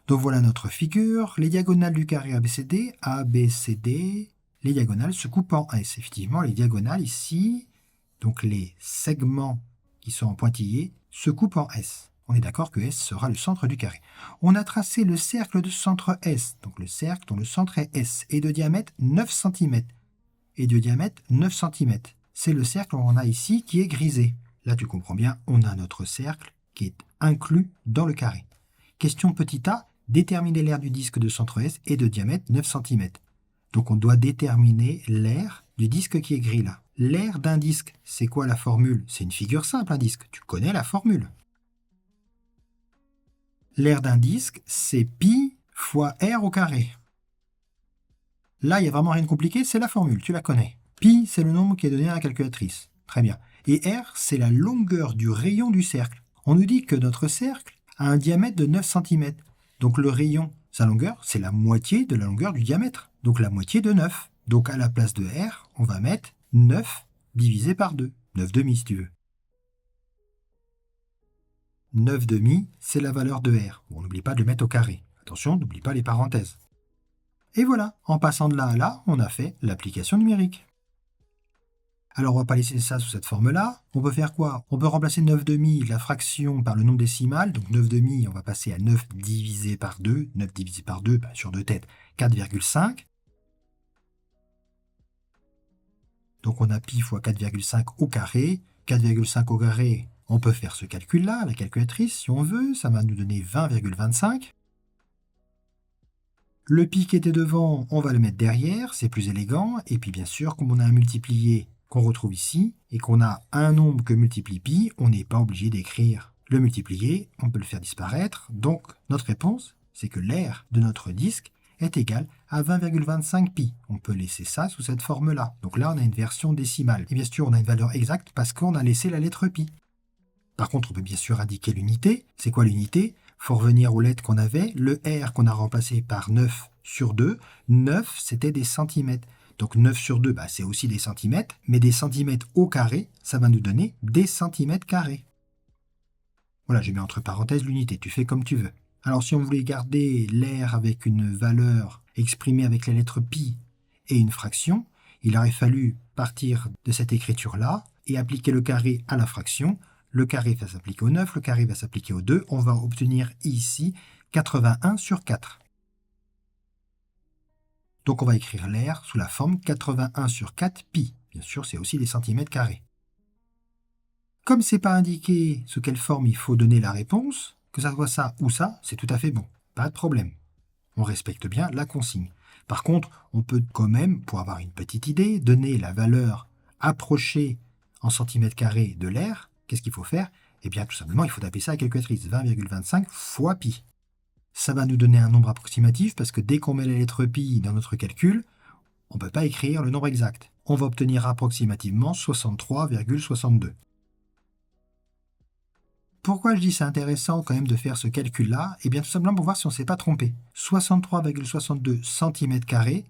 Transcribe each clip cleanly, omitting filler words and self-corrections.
Donc voilà notre figure. Les diagonales du carré ABCD, ABCD, les diagonales se coupent en S. Effectivement, les diagonales ici, donc les segments qui sont en pointillés, se coupent en S. On est d'accord que S sera le centre du carré. On a tracé le cercle de centre S, donc le cercle dont le centre est S, et de diamètre 9 cm. Et de diamètre 9 cm. C'est le cercle qu'on a ici qui est grisé. Là, tu comprends bien, on a notre cercle qui est inclus dans le carré. Question petit a, déterminer l'aire du disque de centre S et de diamètre 9 cm. Donc on doit déterminer l'aire du disque qui est gris là. L'aire d'un disque, c'est quoi la formule? C'est une figure simple, un disque. Tu connais la formule. L'aire d'un disque, c'est pi fois r au carré. Là, il n'y a vraiment rien de compliqué, c'est la formule, tu la connais. Pi, c'est le nombre qui est donné à la calculatrice. Très bien. Et r, c'est la longueur du rayon du cercle. On nous dit que notre cercle a un diamètre de 9 cm. Donc le rayon, sa longueur, c'est la moitié de la longueur du diamètre. Donc la moitié de 9. Donc à la place de r, on va mettre 9 divisé par 2. 9 demi si tu veux. 9 demi, c'est la valeur de r. Bon, n'oublie pas de le mettre au carré. Attention, n'oublie pas les parenthèses. Et voilà, en passant de là à là, on a fait l'application numérique. Alors on va pas laisser ça sous cette forme-là. On peut faire quoi? On peut remplacer 9 demi, la fraction, par le nombre décimal. Donc 9 demi, on va passer à 9 divisé par 2. 9 divisé par 2, sur deux têtes, 4,5. Donc on a pi fois 4,5 au carré. 4,5 au carré, on peut faire ce calcul-là, la calculatrice, si on veut. Ça va nous donner 20,25. Le pi qui était devant, on va le mettre derrière, c'est plus élégant. Et puis bien sûr, comme on a un multiplié qu'on retrouve ici, et qu'on a un nombre que multiplie pi, on n'est pas obligé d'écrire le multiplié, on peut le faire disparaître. Donc notre réponse, c'est que l'aire de notre disque est égale à 20,25 pi. On peut laisser ça sous cette forme-là. Donc là, on a une version décimale. Et bien sûr, on a une valeur exacte parce qu'on a laissé la lettre pi. Par contre, on peut bien sûr indiquer l'unité. C'est quoi l'unité? Il faut revenir aux lettres qu'on avait. Le R qu'on a remplacé par 9 sur 2. 9, c'était des centimètres. Donc 9 sur 2, c'est aussi des centimètres. Mais des centimètres au carré, ça va nous donner des centimètres carrés. Voilà, j'ai mis entre parenthèses l'unité. Tu fais comme tu veux. Alors si on voulait garder l'air avec une valeur exprimée avec la lettre pi et une fraction, il aurait fallu partir de cette écriture-là et appliquer le carré à la fraction. Le carré va s'appliquer au 9, le carré va s'appliquer au 2. On va obtenir ici 81 sur 4. Donc on va écrire l'air sous la forme 81 sur 4 pi. Bien sûr, c'est aussi des centimètres carrés. Comme ce n'est pas indiqué sous quelle forme il faut donner la réponse, que ça soit ça ou ça, c'est tout à fait bon. Pas de problème. On respecte bien la consigne. Par contre, on peut quand même, pour avoir une petite idée, donner la valeur approchée en centimètres carrés de l'air. Qu'est-ce qu'il faut faire? Eh bien, tout simplement, il faut taper ça à la calculatrice. 20,25 fois pi. Ça va nous donner un nombre approximatif parce que dès qu'on met la lettre pi dans notre calcul, on ne peut pas écrire le nombre exact. On va obtenir approximativement 63,62. Pourquoi je dis c'est intéressant quand même de faire ce calcul-là? Eh bien tout simplement pour voir si on ne s'est pas trompé. 63,62 cm²,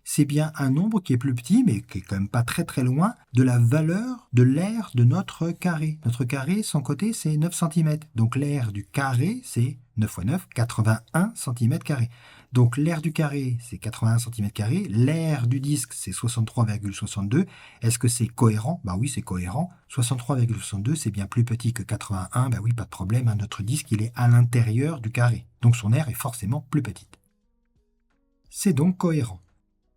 c'est bien un nombre qui est plus petit, mais qui est quand même pas très très loin de la valeur de l'aire de notre carré. Notre carré, son côté, c'est 9 cm. Donc l'aire du carré, c'est 9 fois 9, 81 cm². Donc l'aire du carré, c'est 81 cm². L'aire du disque, c'est 63,62. Est-ce que c'est cohérent? Oui, c'est cohérent. 63,62, c'est bien plus petit que 81. Oui, pas de problème. Notre disque, il est à l'intérieur du carré. Donc son aire est forcément plus petite. C'est donc cohérent.